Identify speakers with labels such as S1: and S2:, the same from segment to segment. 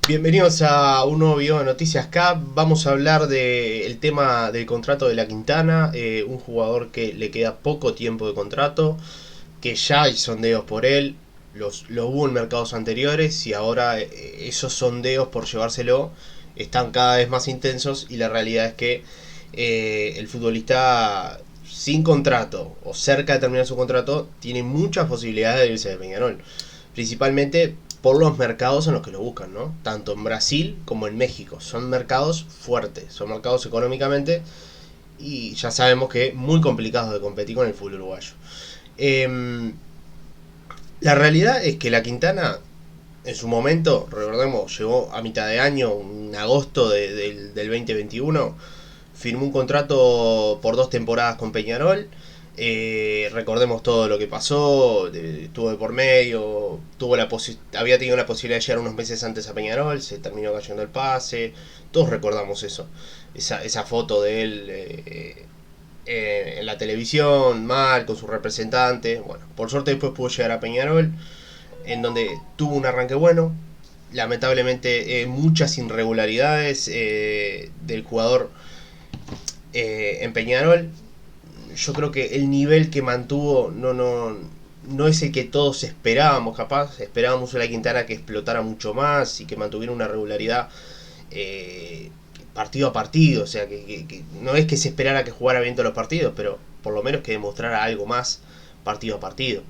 S1: Bienvenidos a un nuevo video de Noticias Cap. Vamos a hablar del tema del contrato de La Quintana, un jugador que le queda poco tiempo de contrato, que ya hay sondeos por él, lo hubo en mercados anteriores y ahora esos sondeos por llevárselo están cada vez más intensos y la realidad es que el futbolista sin contrato o cerca de terminar su contrato tiene muchas posibilidades de irse de Peñarol, principalmente por los mercados en los que lo buscan, ¿no? Tanto en Brasil como en México. Son mercados fuertes, son mercados económicamente y ya sabemos que muy complicados de competir con el fútbol uruguayo. La realidad es que La Quintana, en su momento, recordemos, llegó a mitad de año, en agosto del 2021, firmó un contrato por 2 temporadas con Peñarol. Recordemos todo lo que pasó, estuvo de por medio, había tenido la posibilidad de llegar unos meses antes a Peñarol, se terminó cayendo el pase, todos recordamos eso, esa foto de él en la televisión, mal, con su representante. Bueno, por suerte después pudo llegar a Peñarol, en donde tuvo un arranque bueno, lamentablemente muchas irregularidades del jugador en Peñarol. Yo creo que el nivel que mantuvo no es el que todos esperábamos. Capaz esperábamos a La Quintana que explotara mucho más y que mantuviera una regularidad partido a partido. O sea, que no es que se esperara que jugara bien todos los partidos, pero por lo menos que demostrara algo más partido a partido.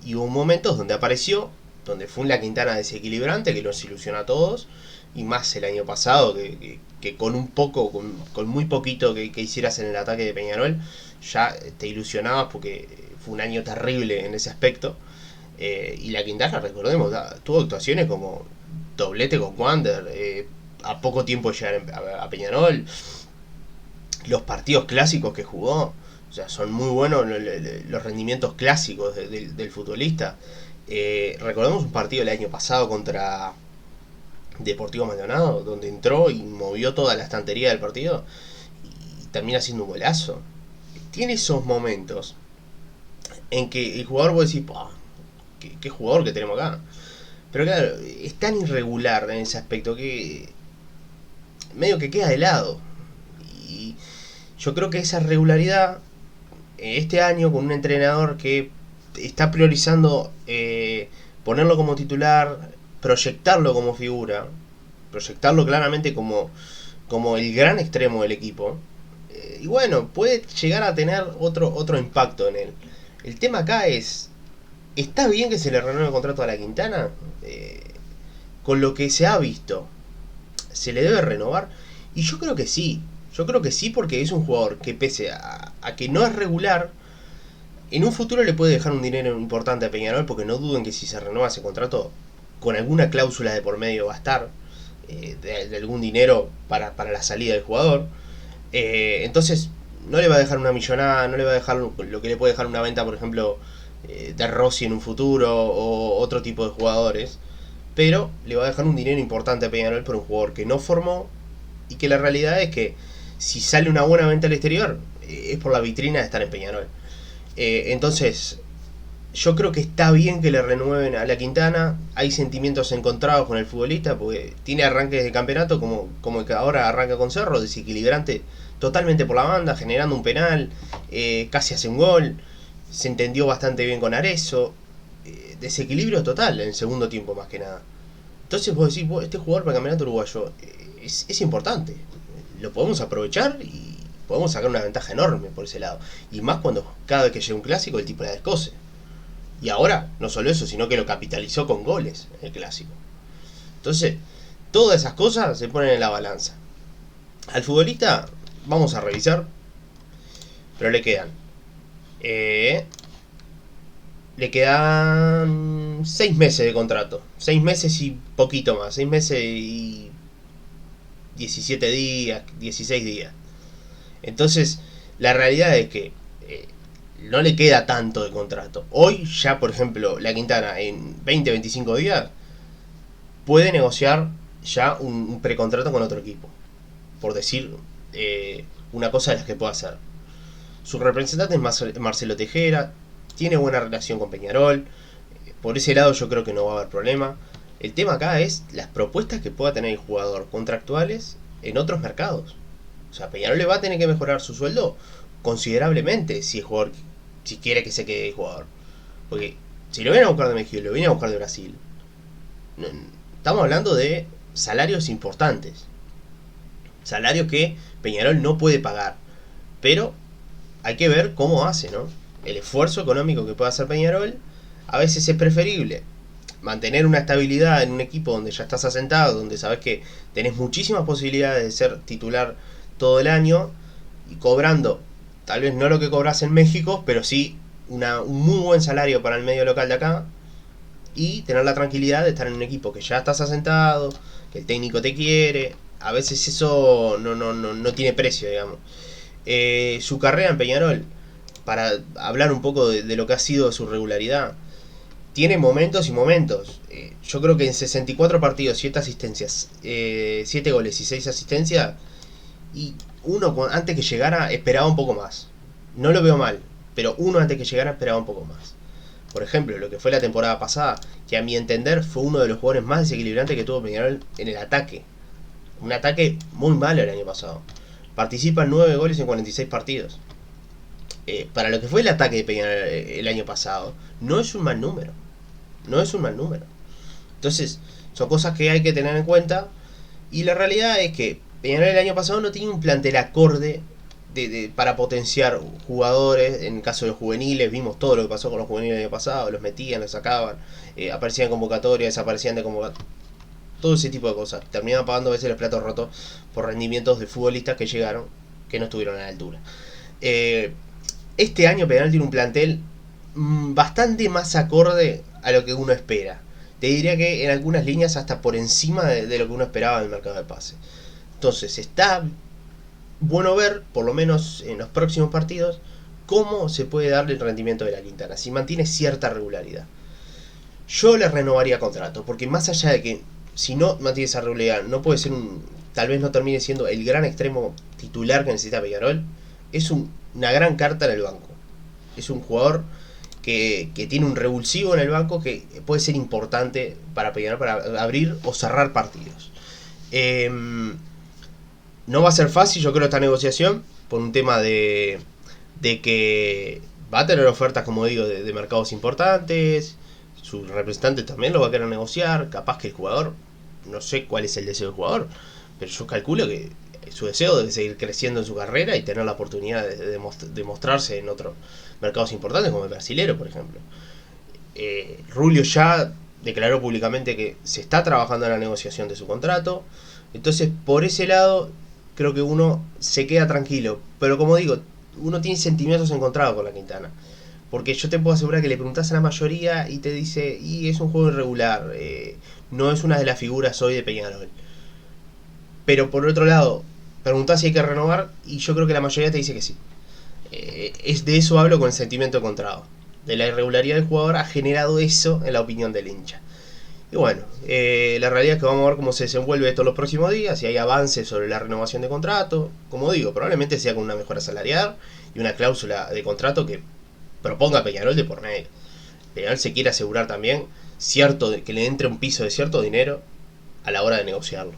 S1: Y hubo momentos donde apareció, donde fue un La Quintana desequilibrante que nos ilusionó a todos, y más el año pasado que con un poco, con muy poquito que hicieras en el ataque de Peñarol ya te ilusionabas, porque fue un año terrible en ese aspecto. Y La Quintana, recordemos, tuvo actuaciones como doblete con Wander, a poco tiempo de llegar a Peñarol, los partidos clásicos que jugó, o sea, son muy buenos los rendimientos clásicos del futbolista. Recordemos un partido el año pasado contra Deportivo Maldonado, donde entró y movió toda la estantería del partido y termina siendo un golazo. Tiene esos momentos en que el jugador puede decir, ¿qué jugador que tenemos acá? Pero claro, es tan irregular en ese aspecto que medio que queda de lado. Y yo creo que esa regularidad, este año con un entrenador que está priorizando ponerlo como titular, proyectarlo como figura, proyectarlo claramente como el gran extremo del equipo, y bueno, puede llegar a tener otro impacto en él. El tema acá es, ¿está bien que se le renueve el contrato a La Quintana? Con lo que se ha visto, ¿se le debe renovar? Y yo creo que sí. Yo creo que sí, porque es un jugador que, pese a que no es regular, en un futuro le puede dejar un dinero importante a Peñarol, porque no duden que si se renueva ese contrato, con alguna cláusula de por medio va a estar, de algún dinero para la salida del jugador. Entonces, no le va a dejar una millonada, no le va a dejar lo que le puede dejar una venta, por ejemplo, de Rossi en un futuro, o otro tipo de jugadores. Pero le va a dejar un dinero importante a Peñarol por un jugador que no formó, y que la realidad es que si sale una buena venta al exterior, es por la vitrina de estar en Peñarol. Entonces, yo creo que está bien que le renueven a La Quintana. Hay sentimientos encontrados con el futbolista, porque tiene arranques de campeonato como el que ahora arranca con Cerro, desequilibrante totalmente por la banda, generando un penal, casi hace un gol, se entendió bastante bien con Arezzo, desequilibrio total en el segundo tiempo más que nada. Entonces vos decís, este jugador para el campeonato uruguayo es importante, lo podemos aprovechar y podemos sacar una ventaja enorme por ese lado. Y más cuando cada vez que llega un clásico el tipo la descoce. Y ahora, no solo eso, sino que lo capitalizó con goles el clásico. Entonces, todas esas cosas se ponen en la balanza. Al futbolista vamos a revisar, pero le quedan 6 meses de contrato. 6 meses y poquito más. 6 meses y 17 días, 16 días. Entonces, la realidad es que no le queda tanto de contrato. Hoy ya, por ejemplo, La Quintana en 20-25 días puede negociar ya un precontrato con otro equipo, por decir una cosa de las que puede hacer. Su representante es Marcelo Tejera, tiene buena relación con Peñarol, por ese lado yo creo que no va a haber problema. El tema acá es las propuestas que pueda tener el jugador contractuales en otros mercados. O sea, Peñarol le va a tener que mejorar su sueldo considerablemente si el jugador, si quiere que se quede el jugador. Porque si lo vienen a buscar de México y lo vienen a buscar de Brasil, estamos hablando de salarios importantes. Salarios que Peñarol no puede pagar. Pero hay que ver cómo hace, ¿no? El esfuerzo económico que puede hacer Peñarol a veces es preferible mantener una estabilidad en un equipo donde ya estás asentado, donde sabes que tenés muchísimas posibilidades de ser titular todo el año y cobrando, tal vez no lo que cobras en México, pero sí un muy buen salario para el medio local de acá, y tener la tranquilidad de estar en un equipo que ya estás asentado, que el técnico te quiere. A veces eso no tiene precio, digamos. Su carrera en Peñarol, para hablar un poco de lo que ha sido su regularidad, tiene momentos y momentos. Yo creo que en 64 partidos, 7 asistencias, 7 goles y 6 asistencias, y uno antes que llegara esperaba un poco más. No lo veo mal, pero uno antes que llegara esperaba un poco más. Por ejemplo, lo que fue la temporada pasada, que a mi entender fue uno de los jugadores más desequilibrantes que tuvo Peñarol en el ataque. Un ataque muy malo el año pasado. Participa en 9 goles en 46 partidos. Para lo que fue el ataque de Peñarol el año pasado, no es un mal número. No es un mal número. Entonces, son cosas que hay que tener en cuenta. Y la realidad es que Peñarol el año pasado no tenía un plantel acorde para potenciar jugadores. En el caso de los juveniles, vimos todo lo que pasó con los juveniles el año pasado. Los metían, los sacaban, aparecían en convocatorias, desaparecían de convocatorias. Todo ese tipo de cosas. Terminaban pagando a veces los platos rotos por rendimientos de futbolistas que llegaron, que no estuvieron a la altura. Este año Peñarol tiene un plantel bastante más acorde a lo que uno espera. Te diría que en algunas líneas hasta por encima de lo que uno esperaba del mercado de pase. Entonces está bueno ver, por lo menos en los próximos partidos, cómo se puede darle el rendimiento de la Quintana, si mantiene cierta regularidad. Yo le renovaría contrato, porque más allá de que si no mantiene esa regularidad, no puede ser tal vez no termine siendo el gran extremo titular que necesita Peñarol, es una gran carta en el banco. Es un jugador que tiene un revulsivo en el banco que puede ser importante para Peñarol, para abrir o cerrar partidos. No va a ser fácil, yo creo, esta negociación, por un tema de que va a tener ofertas, como digo, de mercados importantes. Su representante también lo va a querer negociar. Capaz que el jugador, no sé cuál es el deseo del jugador, pero yo calculo que su deseo debe seguir creciendo en su carrera y tener la oportunidad de mostrarse en otros mercados importantes, como el brasilero, por ejemplo. Rulio ya declaró públicamente que se está trabajando en la negociación de su contrato. Entonces, por ese lado, creo que uno se queda tranquilo. Pero como digo, uno tiene sentimientos encontrados con la Quintana. Porque yo te puedo asegurar que le preguntás a la mayoría y te dice, y es un juego irregular, no es una de las figuras hoy de Peñarol. Pero por otro lado, preguntás si hay que renovar y yo creo que la mayoría te dice que sí. Es de eso hablo con el sentimiento encontrado. De la irregularidad del jugador ha generado eso en la opinión del hincha. Y bueno, la realidad es que vamos a ver cómo se desenvuelve esto en los próximos días, si hay avances sobre la renovación de contrato. Como digo, probablemente sea con una mejora salarial y una cláusula de contrato que proponga a Peñarol de por medio. Peñarol se quiere asegurar también que le entre un piso de cierto dinero a la hora de negociarlo.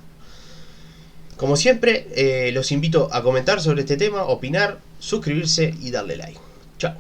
S1: Como siempre, los invito a comentar sobre este tema, opinar, suscribirse y darle like. Chao.